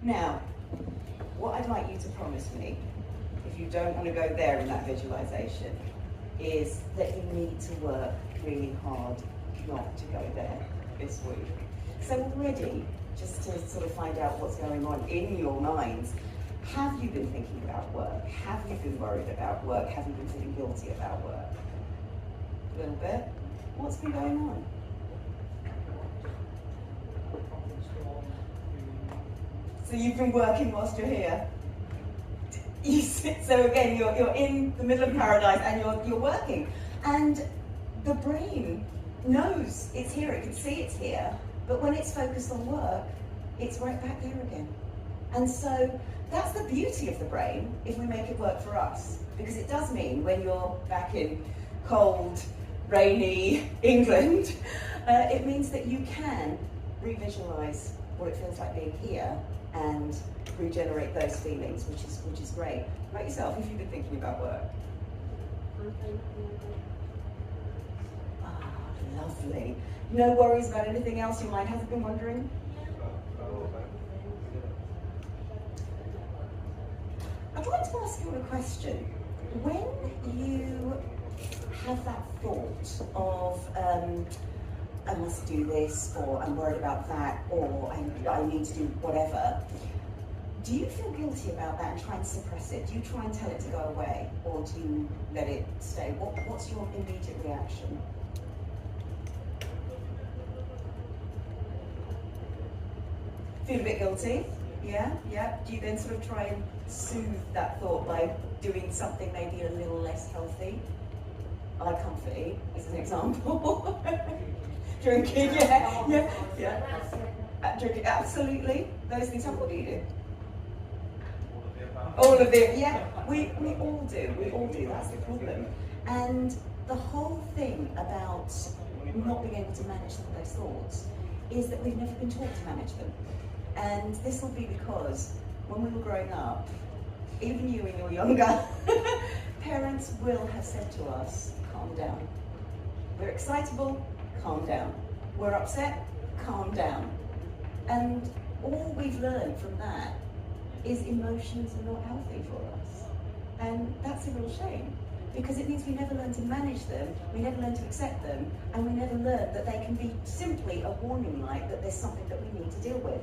Now, what I'd like you to promise me, if you don't want to go there in that visualization, is that you need to work really hard not to go there this week. So already, just to sort of find out what's going on in your minds, have you been thinking about work? Have you been worried about work? Have you been feeling guilty about work? A little bit. What's been going on? So you've been working whilst you're here. So again, you're in the middle of paradise and you're working. And the brain knows it's here, it can see it's here, but when it's focused on work, it's right back there again. And so that's the beauty of the brain if we make it work for us. Because it does mean when you're back in cold, rainy England, it means that you can revisualize what it feels like being here and regenerate those feelings, which is great. How about yourself, if you've been thinking about work? Ah, lovely. No worries about anything else your mind hasn't been wondering? I'd like to ask you a question. When you have that thought of, I must do this, or I'm worried about that, or I need to do whatever, do you feel guilty about that and try and suppress it? Do you try and tell it to go away, or do you let it stay? What's your immediate reaction? Feel a bit guilty? Yeah? Do you then sort of try and soothe that thought by doing something maybe a little less healthy? I like comfort eat, as an example. Drinking, yeah. Drinking, absolutely. Those things happen. What do you do? All of them, yeah. We all do. That's the problem. And the whole thing about not being able to manage some of those thoughts is that we've never been taught to manage them. And this will be because when we were growing up, even you when you were younger, parents will have said to us, calm down. We're excitable, calm down. We're upset, calm down. And all we've learned from that is emotions are not healthy for us. And that's a real shame, because it means we never learn to manage them, we never learn to accept them, and we never learn that they can be simply a warning light that there's something that we need to deal with.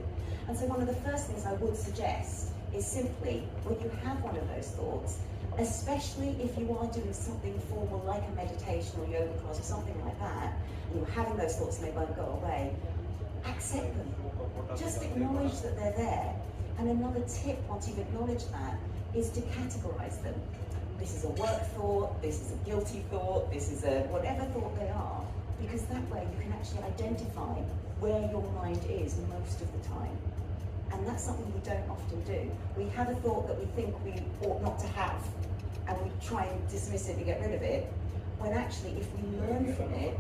And so one of the first things I would suggest is simply, when you have one of those thoughts, especially if you are doing something formal like a meditation or yoga class or something like that, and you're having those thoughts and they won't go away, accept them. Just acknowledge that they're there. And another tip, once you've acknowledged that, is to categorize them. This is a work thought, this is a guilty thought, this is a whatever thought they are, because that way you can actually identify where your mind is most of the time. And that's something we don't often do. We have a thought that we think we ought not to have, and we try and dismiss it and get rid of it, when actually if we learn from it,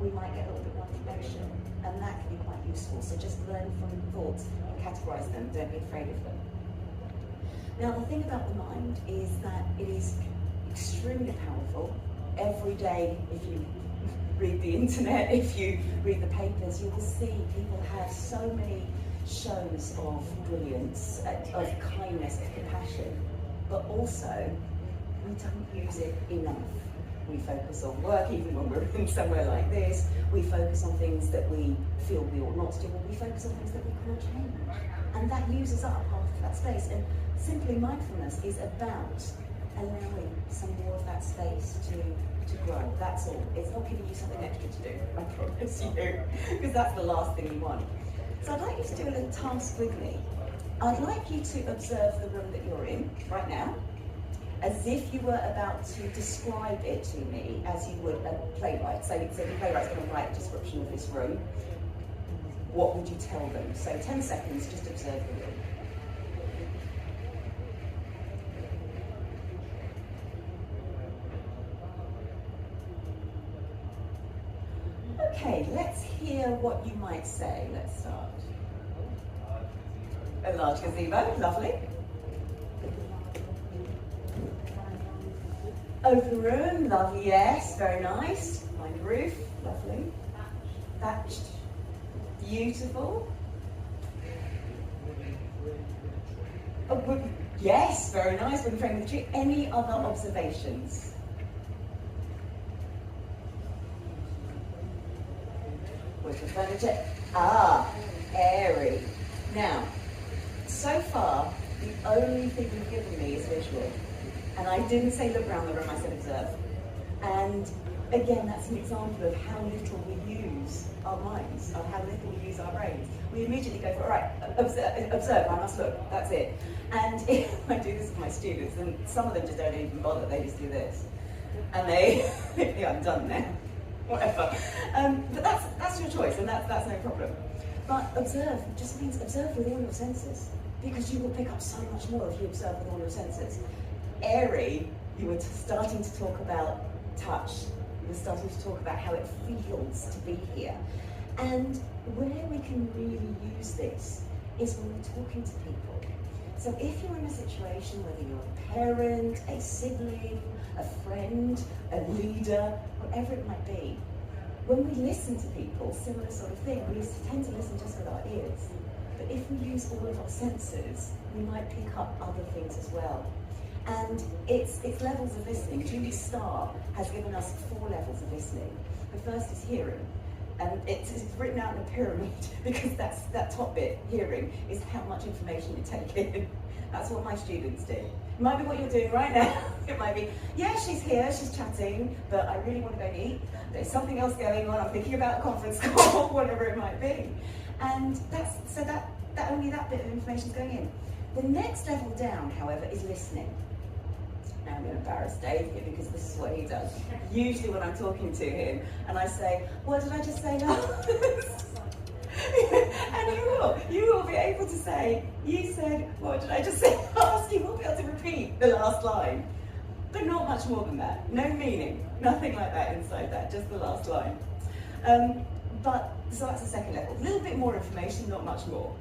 we might get a little bit more information, and that can be quite useful. So just learn from thoughts and categorize them, don't be afraid of them. Now the thing about the mind is that it is extremely powerful. Every day, if you read the internet, if you read the papers, you will see people have so many shows of brilliance, of kindness, of compassion, but also we don't use it enough. We focus on work, even when we're in somewhere like this. We focus on things that we feel we ought not to do, or we focus on things that we can't change. And that uses up half of that space. And simply mindfulness is about allowing some more of that space to grow. That's all. It's not giving you something extra to do, I promise you, because that's the last thing you want. So I'd like you to do a little task with me. I'd like you to observe the room that you're in right now, as if you were about to describe it to me as you would a playwright. So the playwright's going to write a description of this room. What would you tell them? So 10 seconds, just observe the room. Okay, let's hear what you might say. Let's start. A large gazebo, lovely. Open room, lovely, yes, very nice. Behind the roof, lovely. Thatched, beautiful. Yes, very nice, wooden frame with a tree. Any other observations? Where's the furniture? Airy. Now, so far, the only thing you've given me is visual. And I didn't say look around the room, I said observe. And again, that's an example of how little we use our minds, or how little we use our brains. We immediately go for, all right, observe, I must look, that's it. And if I do this with my students, and some of them just don't even bother, they just do this. And they, yeah, I'm done now, whatever. But that's your choice, and that's no problem. But observe just means observe with all your senses, because you will pick up so much more if you observe with all your senses. Airy, you were starting to talk about touch. You were starting to talk about how it feels to be here. And where we can really use this is when we're talking to people. So if you're in a situation, whether you're a parent, a sibling, a friend, a leader, whatever it might be, when we listen to people, similar sort of thing, we tend to listen just with our ears. But if we use all of our senses, we might pick up other things as well. And it's levels of listening. Julie Starr has given us 4 levels of listening. The first is hearing. And it's written out in a pyramid because that top bit, hearing, is how much information you take in. That's what my students do. It might be what you're doing right now. It might be, yeah, she's here, she's chatting, but I really want to go and eat. There's something else going on, I'm thinking about a conference call, whatever it might be. And that only that bit of information is going in. The next level down, however, is listening. Now I'm going to embarrass Dave here because this is what he does. Usually when I'm talking to him and I say, what did I just say now? And you will be able to say, you said, what did I just say last? You will be able to repeat the last line. But not much more than that. No meaning, nothing like that inside that, just the last line. So that's the second level. A little bit more information, not much more.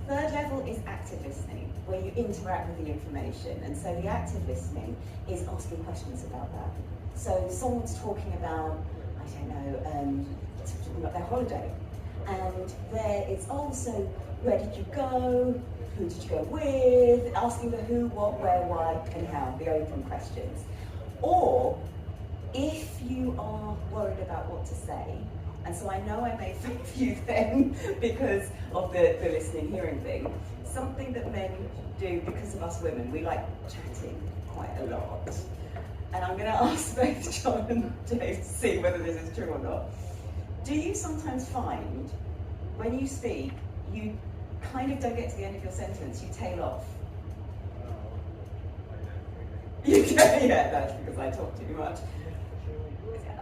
Third level is active listening, where you interact with the information. And so the active listening is asking questions about that. So someone's talking about, I don't know, talking about their holiday. And there it's also, where did you go? Who did you go with? Asking the who, what, where, why, and how, the open questions. Or if you are worried about what to say, and so I know I made fun of you then because of the listening, hearing thing. Something that men do because of us women, we like chatting quite a lot. And I'm going to ask both John and Dave to see whether this is true or not. Do you sometimes find when you speak, you kind of don't get to the end of your sentence, you tail off? Yeah, that's because I talk too much.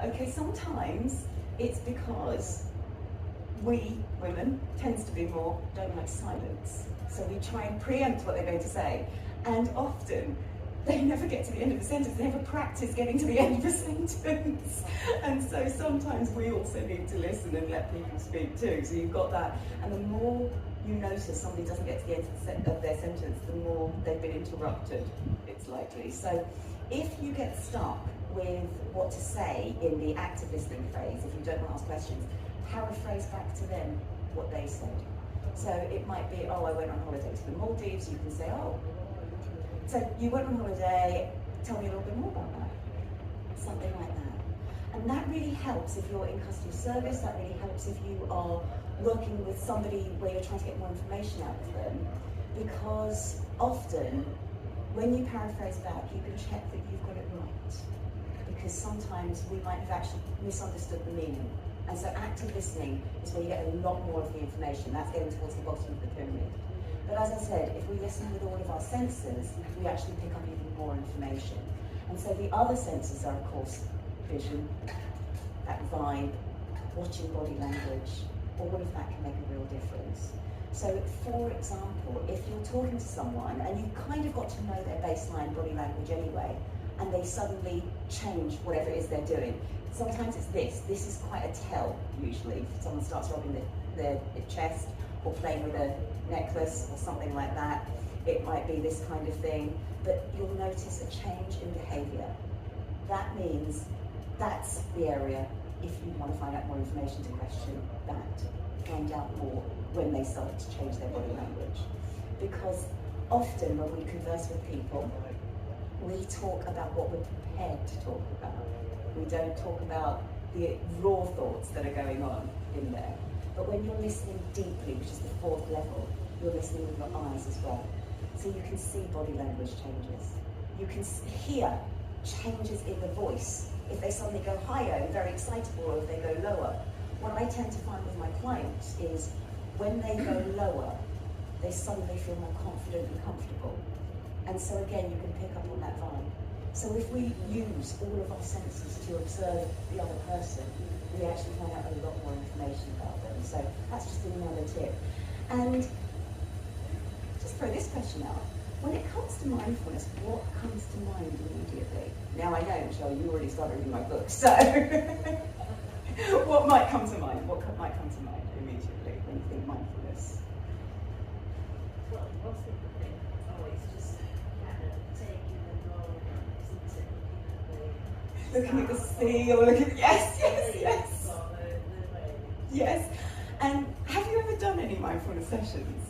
Okay, sometimes it's because we, women, tends to be more, don't like silence. So we try and preempt what they're going to say. And often, they never get to the end of the sentence. They never practice getting to the end of the sentence. And so sometimes we also need to listen and let people speak too. So you've got that. And the more you notice somebody doesn't get to the end of their sentence, the more they've been interrupted, it's likely. So if you get stuck with what to say in the active listening phase, if you don't want to ask questions, paraphrase back to them what they said. So it might be, oh, I went on holiday to the Maldives. You can say, oh, so you went on holiday, tell me a little bit more about that. Something like that. And that really helps if you're in customer service, that really helps if you are working with somebody where you're trying to get more information out of them, because often when you paraphrase back, you can check that you've got it right. Because sometimes we might have actually misunderstood the meaning. And so active listening is where you get a lot more of the information. That's getting towards the bottom of the pyramid. But as I said, if we listen with all of our senses, we actually pick up even more information. And so the other senses are, of course, vision, that vibe, watching body language. All of that can make a real difference. So, for example, if you're talking to someone and you've kind of got to know their baseline body language anyway, and they suddenly change whatever it is they're doing. Sometimes it's this. This is quite a tell, usually. If someone starts rubbing their chest or playing with a necklace or something like that, it might be this kind of thing. But you'll notice a change in behaviour. That means that's the area, if you want to find out more information, to question that. Find out more when they start to change their body language. Because often when we converse with people, we talk about what we're prepared to talk about. We don't talk about the raw thoughts that are going on in there. But when you're listening deeply, which is the fourth level, you're listening with your eyes as well. So you can see body language changes. You can hear changes in the voice. If they suddenly go higher and very excitable, or if they go lower. What I tend to find with my clients is when they go lower, they suddenly feel more confident and comfortable. And so again, you can pick up on that vibe. So if we use all of our senses to observe the other person, we actually find out a lot more information about them. So that's just another tip. And just throw this question out. When it comes to mindfulness, what comes to mind immediately? Now I know, Michelle, you already started reading my book, so what might come to mind? What might come to mind immediately when you think mindfulness? Well, most of the thing always just kind of taking the role, looking at the sea, or looking at, yes. Yes. And have you ever done any mindfulness sessions?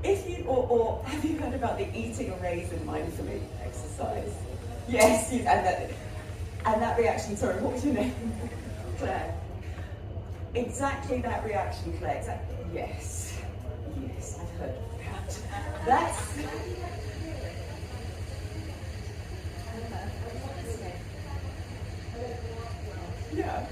If you, or have you heard about the eating a raisin mindfully exercise? Yes, and that reaction, sorry, what was your name? Claire. Exactly that reaction, Claire. Exactly. Yes, I've heard of that. That's. Yeah.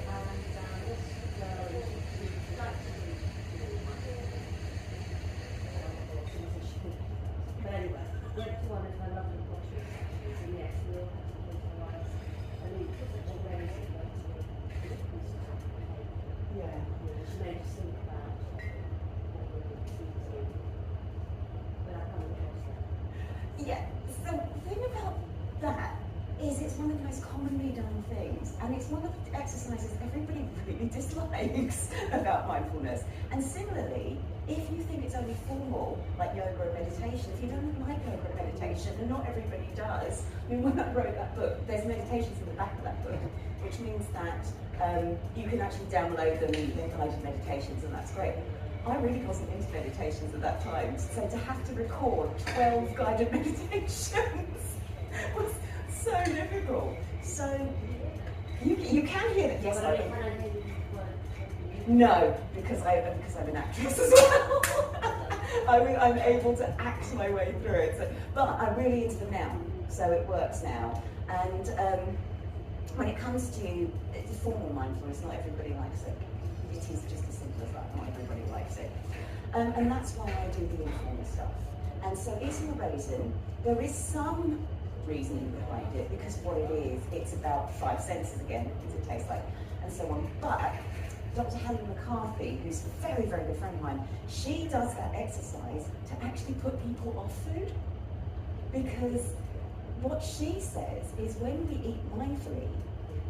But anyway, went to one of her lovely portraits, and yes, we all had to close our eyes. I mean, such a very similar to me. Yeah. She made us think about what we were eating. But I can't trust that. Yeah, so the thing about that is it's one of the most commonly done things, and it's one of the exercises everybody really dislikes about mindfulness. And similarly, if you think it's only formal, like yoga or meditation, if you don't like yoga or meditation, and not everybody does, I mean, when I wrote that book, there's meditations in the back of that book, which means that you can actually download them, they're guided meditations, and that's great. I really wasn't into meditations at that time, so to have to record 12 guided meditations was so difficult. So you can hear that, yes, no, because I'm an actress as well. I'm able to act my way through it. So, but I'm really into them now, so it works now. And when it comes to formal mindfulness, not everybody likes it. It is just as simple as that. Not everybody likes it, and that's why I do the informal stuff. And so, eating a raisin, there is some reasoning behind it, because what it is, it's about 5 senses again. What does it taste like, and so on. But Dr. Helen McCarthy, who's a very, very good friend of mine, she does that exercise to actually put people off food. Because what she says is when we eat mindfully,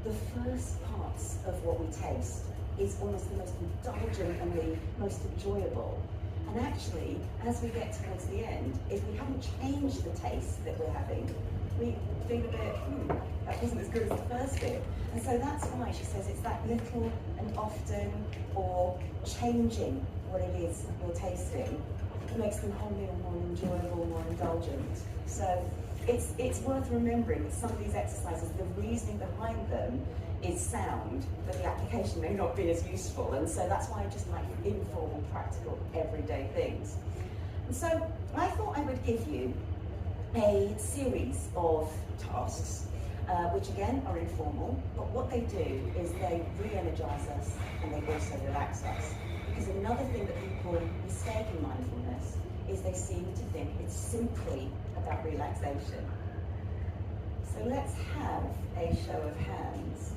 the first parts of what we taste is almost the most indulgent and the most enjoyable. And actually, as we get towards the end, if we haven't changed the taste that we're having, we feel a bit, that wasn't as good as the first bit. And so that's why she says it's that little and often, or changing what it is you're tasting, makes the whole meal more enjoyable, more indulgent. So it's worth remembering that some of these exercises, the reasoning behind them is sound, but the application may not be as useful. And so that's why I just like informal, practical, everyday things. And so I thought I would give you a series of tasks, which again are informal, but what they do is they re-energize us and they also relax us. Because another thing that people mistake in mindfulness is they seem to think it's simply about relaxation. So let's have a show of hands.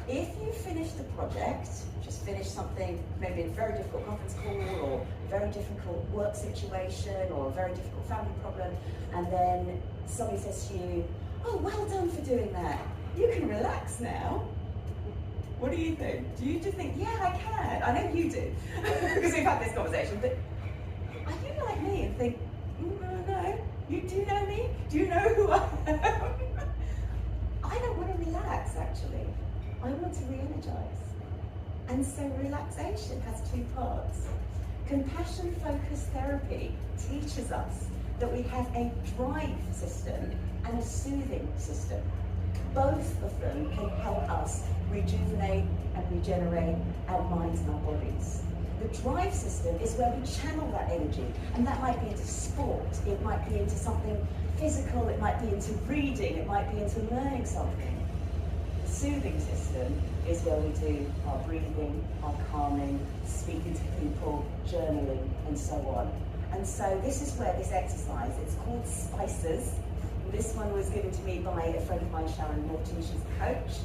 If you finished a project, just finished something, maybe a very difficult conference call or a very difficult work situation or a very difficult family problem, and then somebody says to you, oh, well done for doing that. You can relax now. What do you think? Do you just think, yeah, I can? I know you do, because we've had this conversation, but are you like me and think, no, you do know me? Do you know who I am? I don't want to relax, actually. I want to re-energize. And so relaxation has 2 parts. Compassion-focused therapy teaches us that we have a drive system and a soothing system. Both of them can help us rejuvenate and regenerate our minds and our bodies. The drive system is where we channel that energy, and that might be into sport, it might be into something physical, it might be into reading, it might be into learning something. The soothing system is where we do our breathing, our calming, speaking to people, journaling, and so on. And so this is where this exercise, it's called Spices. This one was given to me by a friend of mine, Sharon Morton, she's a coach.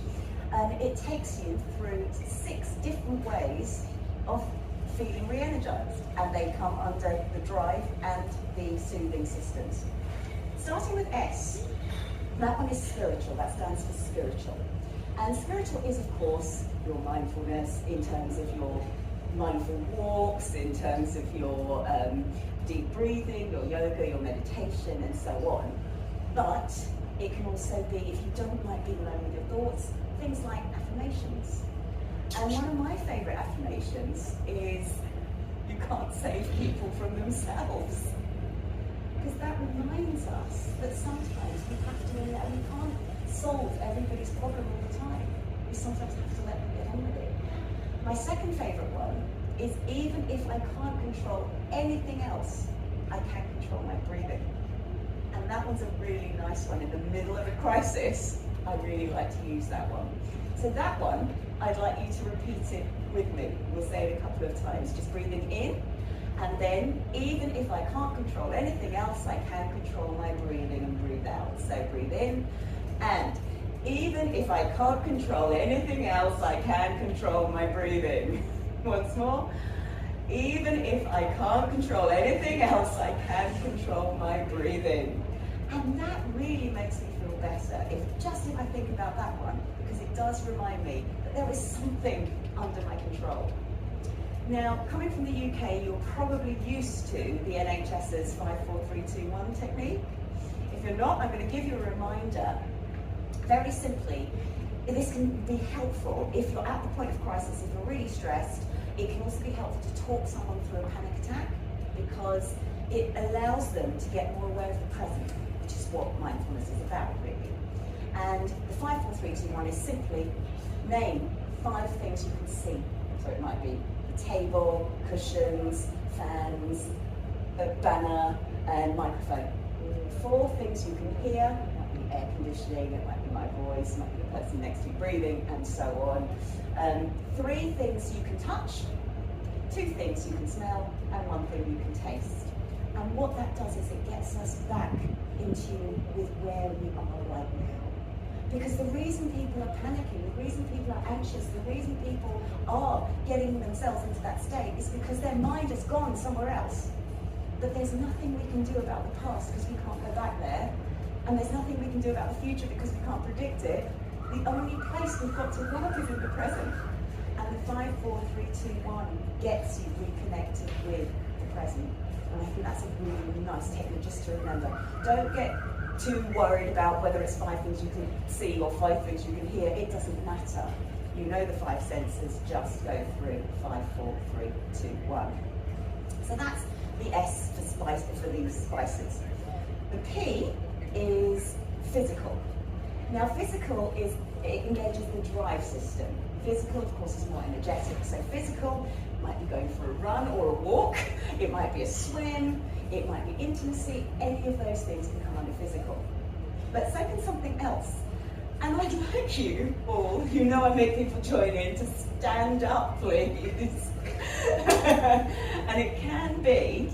And it takes you through 6 different ways of feeling re-energized. And they come under the drive and the soothing systems. Starting with S, that one is spiritual, that stands for spiritual. And spiritual is, of course, your mindfulness in terms of your mindful walks, in terms of your deep breathing, your yoga, your meditation, and so on. But it can also be, if you don't like being alone with your thoughts, things like affirmations. And one of my favourite affirmations is, you can't save people from themselves. Because that reminds us that sometimes we have to, we can't solve everybody's problem all the time. We sometimes have to let them get on with it. My second favourite one is, even if I can't control anything else, I can control my breathing. And that one's a really nice one. In the middle of a crisis, I really like to use that one. So that one, I'd like you to repeat it with me. We'll say it a couple of times, just breathing in, and then, even if I can't control anything else, I can control my breathing, and breathe out. So breathe in, and even if I can't control anything else, I can control my breathing. Once more. Even if I can't control anything else, I can control my breathing. And that really makes me feel better, if I think about that one, because it does remind me that there is something under my control. Now, coming from the UK, you're probably used to the NHS's 5-4-3-2-1 technique. If you're not, I'm going to give you a reminder. Very simply, this can be helpful if you're at the point of crisis, if you're really stressed. It can also be helpful to talk someone through a panic attack, because it allows them to get more aware of the present, which is what mindfulness is about, really. And the 5-4-3-2-1 is simply name 5 things you can see. So it might be the table, cushions, fans, a banner, and microphone. 4 things you can hear. It might be air conditioning, it might be my voice, it might be the person next to you breathing, and so on. 3 things you can touch, 2 things you can smell, and 1 thing you can taste. And what that does is it gets us back in tune with where we are right now. Because the reason people are panicking, the reason people are anxious, the reason people are getting themselves into that state is because their mind has gone somewhere else. But there's nothing we can do about the past because we can't go back there. And there's nothing we can do about the future because we can't predict it. The only place we've got to work is in the present. And the 5-4-3-2-1 gets you reconnected with the present. And I think that's a really, really nice technique just to remember. Don't get too worried about whether it's 5 things you can see or 5 things you can hear. It doesn't matter. You know the 5 senses, just go through 5-4-3-2-1. So that's the S for spice, for these spices. The P is physical. Now physical is, it engages the drive system. Physical, of course, is more energetic. So physical might be going for a run or a walk, it might be a swim, it might be intimacy, any of those things can come under physical. But so can something else. And I'd like you all, you know I make people join in, to stand up, please. And it can be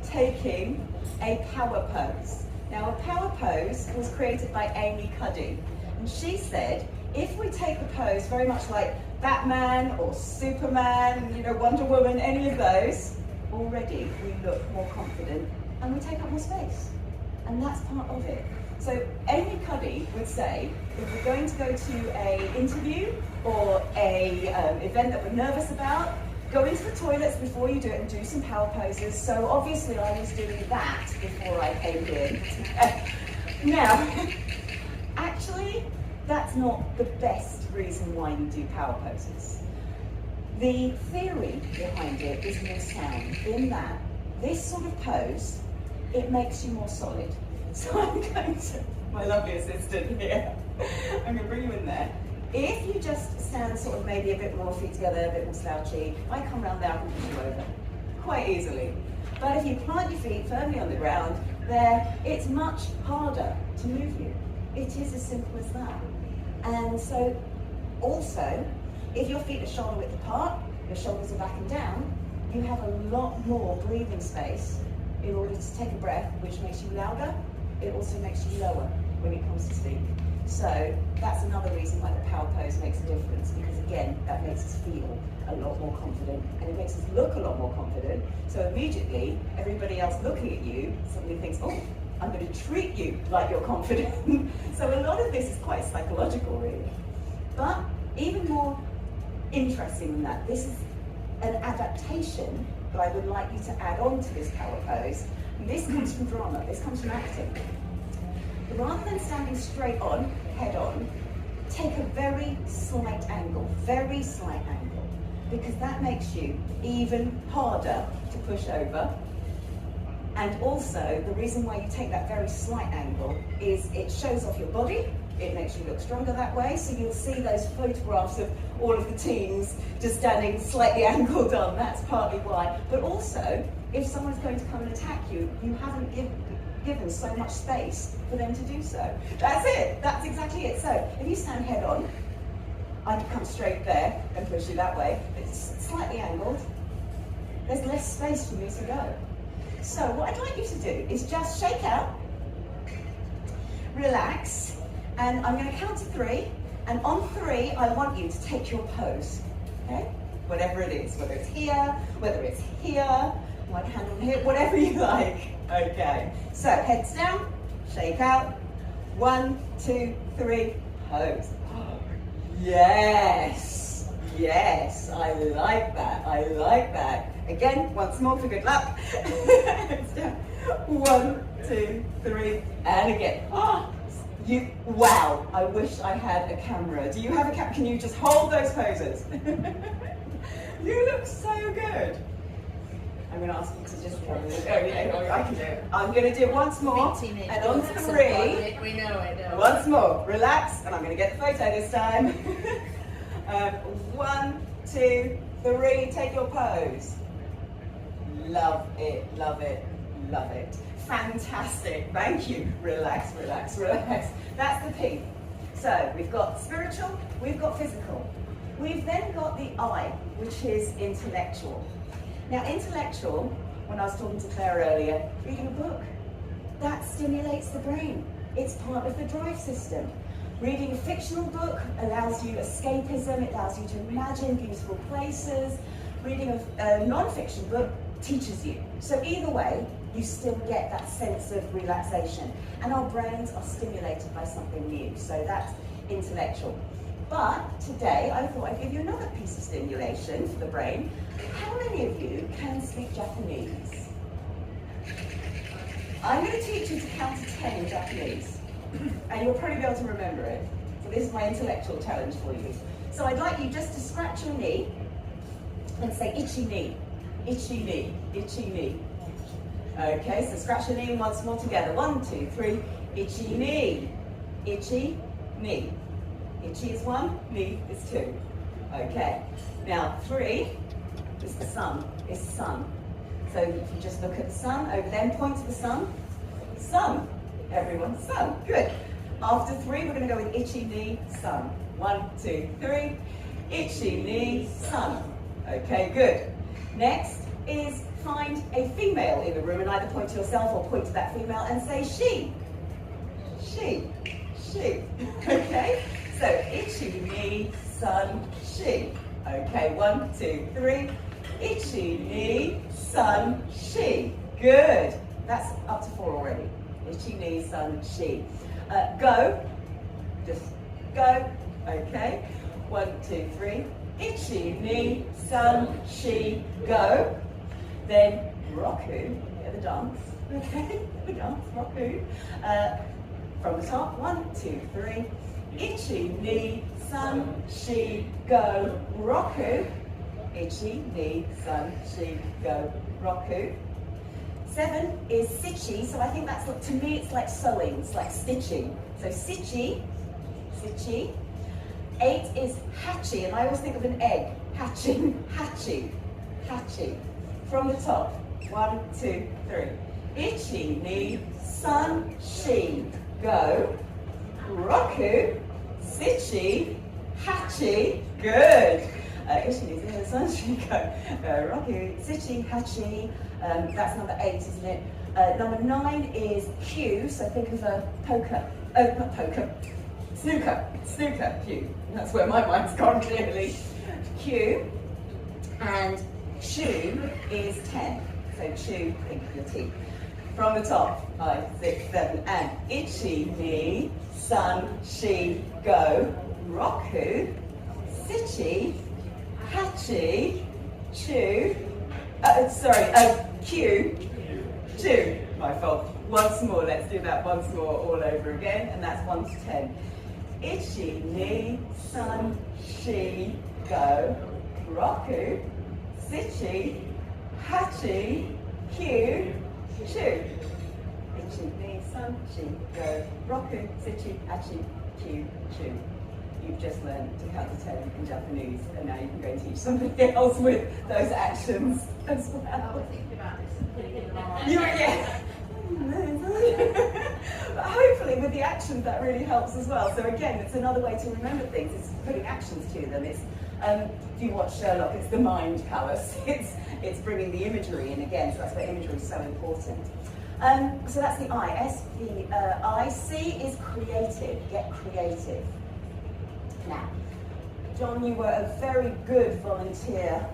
taking a power pose. Now a power pose was created by Amy Cuddy. And she said, if we take the pose very much like Batman or Superman, you know, Wonder Woman, any of those, already we look more confident and we take up more space. And that's part of it. So Amy Cuddy would say, if we're going to go to an interview or a event that we're nervous about, go into the toilets before you do it and do some power poses. So obviously I was doing that before I came here. Now, actually, that's not the best reason why you do power poses. The theory behind it is more sound in that this sort of pose, it makes you more solid. So I'm going to, my lovely assistant here, I'm going to bring you in there. If you just stand sort of maybe a bit more feet together, a bit more slouchy, I come around there, I can push you over quite easily. But if you plant your feet firmly on the ground, there, it's much harder to move you. It is as simple as that. And so, also, if your feet are shoulder width apart, your shoulders are back and down, you have a lot more breathing space in order to take a breath, which makes you louder. It also makes you lower when it comes to speak. So that's another reason why the power pose makes a difference, because again, that makes us feel a lot more confident, and it makes us look a lot more confident. So immediately, everybody else looking at you suddenly thinks, oh, I'm going to treat you like you're confident. So a lot of this is quite psychological, really. But even more interesting than that, this is an adaptation that I would like you to add on to this power pose. And this comes from drama, this comes from acting. Rather than standing straight on, head on, take a very slight angle, because that makes you even harder to push over. And also, the reason why you take that very slight angle is it shows off your body, it makes you look stronger that way, so you'll see those photographs of all of the teams just standing slightly angled on, that's partly why. But also, if someone's going to come and attack you, you haven't given so much space for them to do so. That's it, that's exactly it. So, if you stand head on, I can come straight there and push you that way. It's slightly angled, there's less space for me to go. So what I'd like you to do is just shake out, relax, and I'm going to count to 3, and on 3 I want you to take your pose, okay? Whatever it is, whether it's here, like hand on hip, whatever you like, okay? So heads down, shake out, 1, 2, 3, pose. Yes, yes, I like that. Again, once more for good luck. 1, 2, 3, and again. Wow, I wish I had a camera. Do you have a camera? Can you just hold those poses? You look so good. I'm going to ask you to just come in. Oh, yeah, I can do it. I'm going to do it once more, and on 3. We know it. Once more, relax, and I'm going to get the photo this time. 1, 2, 3, take your pose. Love it, love it, love it. Fantastic, thank you. Relax, relax, relax. That's the P. So we've got spiritual, we've got physical. We've then got the I, which is intellectual. Now intellectual, when I was talking to Claire earlier, reading a book, that stimulates the brain. It's part of the drive system. Reading a fictional book allows you escapism, it allows you to imagine beautiful places. Reading a non-fiction book teaches you. So either way, you still get that sense of relaxation. And our brains are stimulated by something new, so that's intellectual. But today, I thought I'd give you another piece of stimulation for the brain. How many of you can speak Japanese? I'm going to teach you to count to 10 in Japanese, and you'll probably be able to remember it. So this is my intellectual challenge for you. So I'd like you just to scratch your knee and say ichi ni, ichi ni, ichi ni. Okay, so scratch your knee once more together. 1, 2, 3, ichi ni, ichi ni. Ichi is 1, ni is 2. Okay, now 3 is the sun, is sun. So if you just look at the sun over there and point to the sun, sun, everyone, sun, good. After 3, we're going to go with ichi ni, sun. 1, 2, 3, ichi ni, sun. Okay, good. Next is find a female in the room and either point to yourself or point to that female and say she. She. She. Okay? So, ichi ni, sun, she. Okay, 1, 2, 3. Ichi ni, sun, she. Good. That's up to 4 already. Ichi ni, sun, she. Go. Just go. Okay. 1, 2, 3. Ichi ni, sun, she, go. Then roku, the dance. Okay, the dance, roku. From the top, 1, 2, 3. Ichi ni, sun, she, go, roku. Ichi, ni, san, shi, go, roku. 7 is sichi, so I think that's, to me, it's like sewing, it's like stitching. So sichi, sichi. 8 is hachi, and I always think of an egg. Hatching, hachi, hachi. From the top, 1, 2, 3. Ichi, ni, san, shi, go, roku, sichi, hachi, good. Ichi, ni, san, shi, go, roku, sichi, hachi. That's number 8, isn't it? Number 9 is Q, so think of a poker. Oh, not poker. Snooker, Q. That's where my mind's gone clearly. Q. And chew is 10. So chew, think of your teeth. From the top, 5, 6, 7, and ichi, ni, san, shi, go, roku, sichi, hachi, chew. Q, chew. My fault. Once more, let's do that once more all over again, and that's 1 to 10. Ichi, ni, san, shi, go, roku, sichi, hachi, Q, chew. Ichi, ni, san, shi, go, roku, sichi, hachi, Q, chew. You've just learned to count to 10 in Japanese, and now you can go and teach somebody else with those actions as well. I was thinking about this and putting in the line. Yeah. But hopefully with the actions that really helps as well. So again, it's another way to remember things. It's putting actions to them. It's if you watch Sherlock, it's the mind palace. It's bringing the imagery in again. So that's why imagery is so important. So that's the I. S-P-I. C is creative. Get creative. Now, John, you were a very good volunteer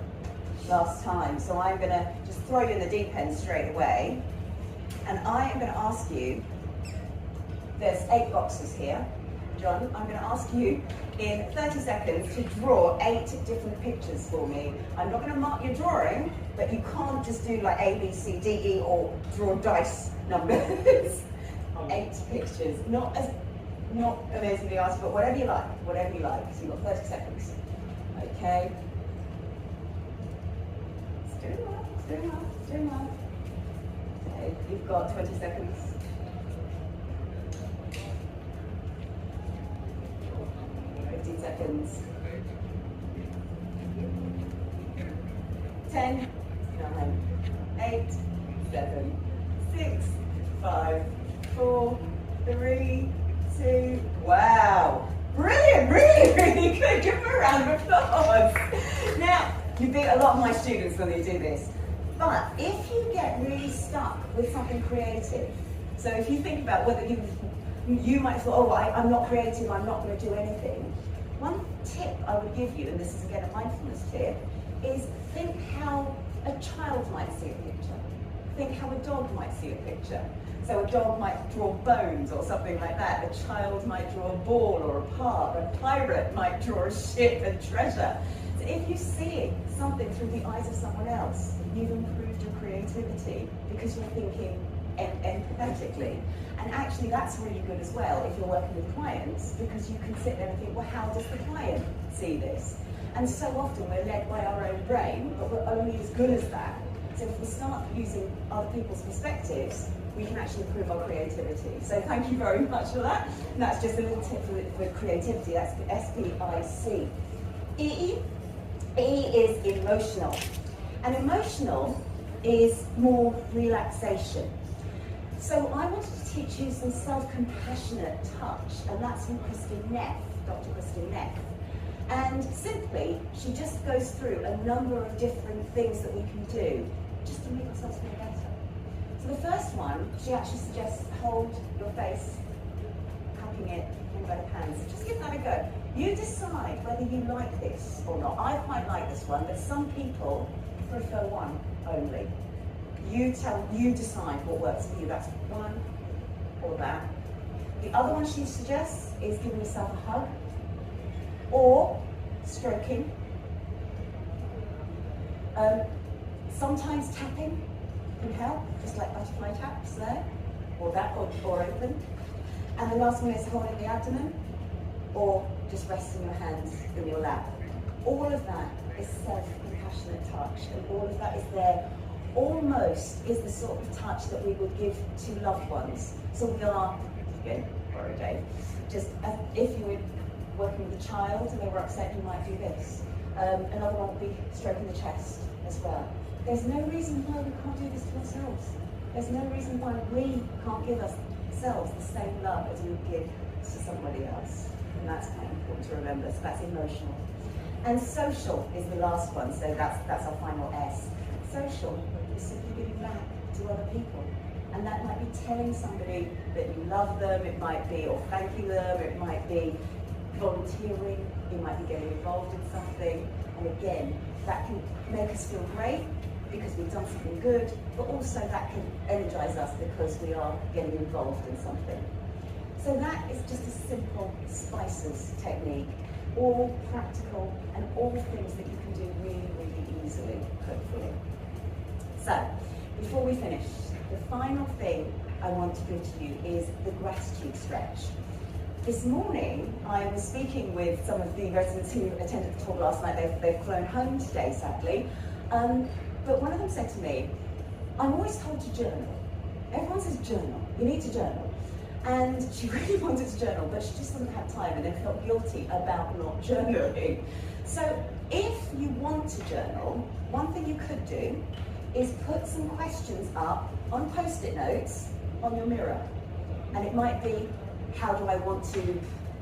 last time, so I'm going to just throw you in the deep end straight away. And I am going to ask you, there's 8 boxes here. John, I'm going to ask you in 30 seconds to draw 8 different pictures for me. I'm not going to mark your drawing, but you can't just do like A, B, C, D, E, or draw dice numbers. 8 pictures. Not amazingly asked, but whatever you like. So you've got 30 seconds. Okay. It's doing well. Okay, you've got 20 seconds. 15 seconds. 10, 9, 8, 7, 6, 5, 4, 3, 2, wow. Brilliant, really good. Give them a round of applause. Now, you beat a lot of my students when they do this. But if you get really stuck with something creative, so if you think about whether you might thought, oh, I'm not creative, I'm not going to do anything. One tip I would give you, and this is again a mindfulness tip, is think how a child might see a picture. Think how a dog might see a picture. So a dog might draw bones or something like that. A child might draw a ball or a park. A pirate might draw a ship and treasure. So if you see something through the eyes of someone else, you've improved your creativity because you're thinking empathetically. And actually that's really good as well if you're working with clients, because you can sit there and think, well, how does the client see this? And so often we're led by our own brain, but we're only as good as that. So if we start using other people's perspectives, we can actually improve our creativity. So thank you very much for that. And that's just a little tip for creativity. That's the S-P-I-C. E is emotional. And emotional is more relaxation. So I wanted to teach you some self-compassionate touch, and that's from Neff, Dr. Neff. And simply, she just goes through a number of different things that we can do just to make ourselves feel better. So the first one, she actually suggests hold your face, cupping it in both hands. Just give that a go. You decide whether you like this or not. I quite like this one, but some people prefer one only. You decide what works for you. That's one or that. The other one she suggests is giving yourself a hug or stroking. Sometimes tapping can help, just like butterfly taps there, or that, or open. And the last one is holding the abdomen, or just resting your hands in your lap. All of that is self-compassionate touch, and all of that is there. Almost is the sort of touch that we would give to loved ones. So we are, again, borrow Dave, just if you were working with a child and they were upset, you might do this. Another one would be stroking the chest as well. There's no reason why we can't do this to ourselves. There's no reason why we can't give ourselves the same love as we would give to somebody else. And that's quite important to remember. So that's emotional. And social is the last one, so that's our final S. Social is simply giving back to other people. And that might be telling somebody that you love them, it might be, or thanking them, it might be volunteering, it might be getting involved in something. And again, that can make us feel great because we've done something good, but also that can energize us because we are getting involved in something. So that is just a simple spices technique, all practical and all things that you can do really, really easily, hopefully. So, before we finish, the final thing I want to give to you is the gratitude stretch. This morning, I was speaking with some of the residents who attended the talk last night. They've flown home today, sadly. But one of them said to me, I'm always told to journal. Everyone says journal, you need to journal. And she really wanted to journal, but she just didn't have time and then felt guilty about not journaling. So if you want to journal, one thing you could do is put some questions up on post-it notes on your mirror. And it might be, how do I want to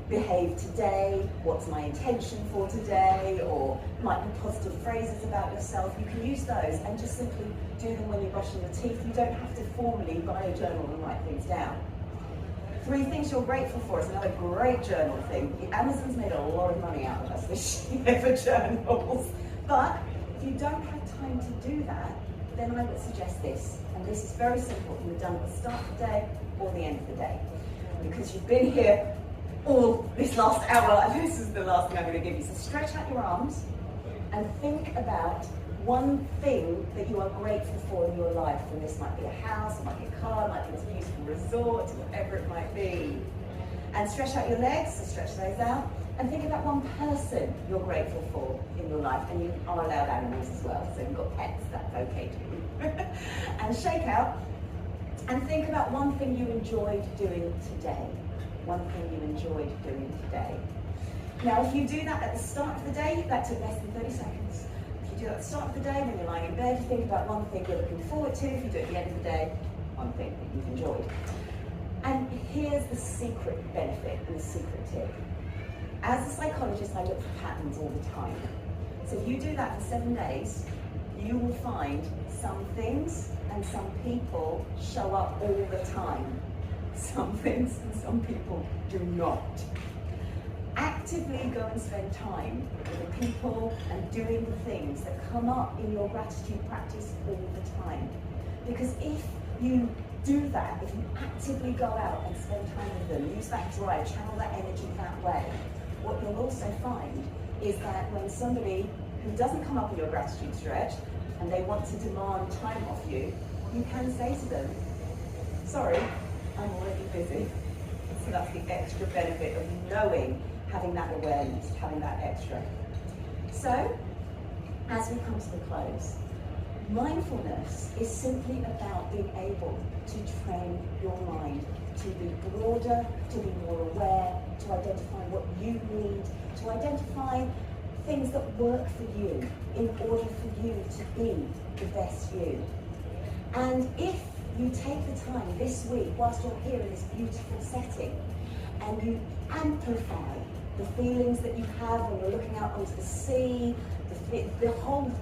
behave today? What's my intention for today? Or it might be positive phrases about yourself. You can use those and just simply do them when you're brushing your teeth. You don't have to formally buy a journal and write things down. 3 things you're grateful for is another great journal thing. Amazon's made a lot of money out of us this year for journals. But if you don't have time to do that, then I would suggest this. And this is very simple. You're done at the start of the day or the end of the day. Because you've been here all this last hour, and this is the last thing I'm going to give you. So stretch out your arms and think about one thing that you are grateful for in your life. And this might be a house, it might be a car, it might be this beautiful resort, whatever it might be. And stretch out your legs, so stretch those out. And think about one person you're grateful for in your life. And you are allowed animals as well, so you've got pets, that's okay too. And shake out. And think about one thing you enjoyed doing today. One thing you enjoyed doing today. Now, if you do that at the start of the day, that took less than 30 seconds. If you do it at the start of the day, when you're lying in bed, you think about one thing you're looking forward to. If you do it at the end of the day, one thing that you've enjoyed. And here's the secret benefit and the secret tip. As a psychologist, I look for patterns all the time. So if you do that for 7 days, you will find some things and some people show up all the time. Some things and some people do not. Actively go and spend time with the people and doing the things that come up in your gratitude practice all the time. Because if you do that, if you actively go out and spend time with them, use that drive, channel that energy that way, what you'll also find is that when somebody who doesn't come up in your gratitude stretch and they want to demand time off you, you can say to them, sorry, I'm already busy. So that's the extra benefit of knowing, having that awareness, having that extra. So, as we come to the close, mindfulness is simply about being able to train your mind to be broader, to be more aware, to identify what you need, to identify things that work for you in order for you to be the best you. And if you take the time this week, whilst you're here in this beautiful setting, and you amplify the feelings that you have when you're looking out onto the sea,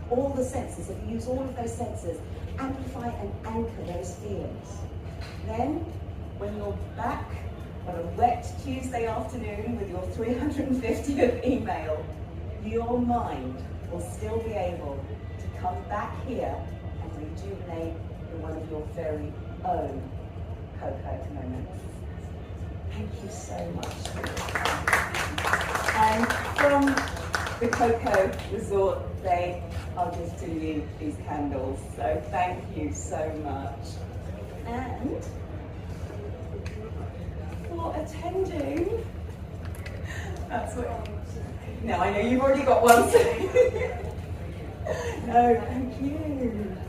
all the senses, if you use all of those senses, amplify and anchor those feelings. Then, when you're back on a wet Tuesday afternoon with your 350th email, your mind will still be able to come back here and rejuvenate in one of your very own Coco moments. Thank you so much. And from the Coco Resort, they are just to you these candles. So thank you so much. And for attending, that's what. No, I know you've already got one. Oh, thank you.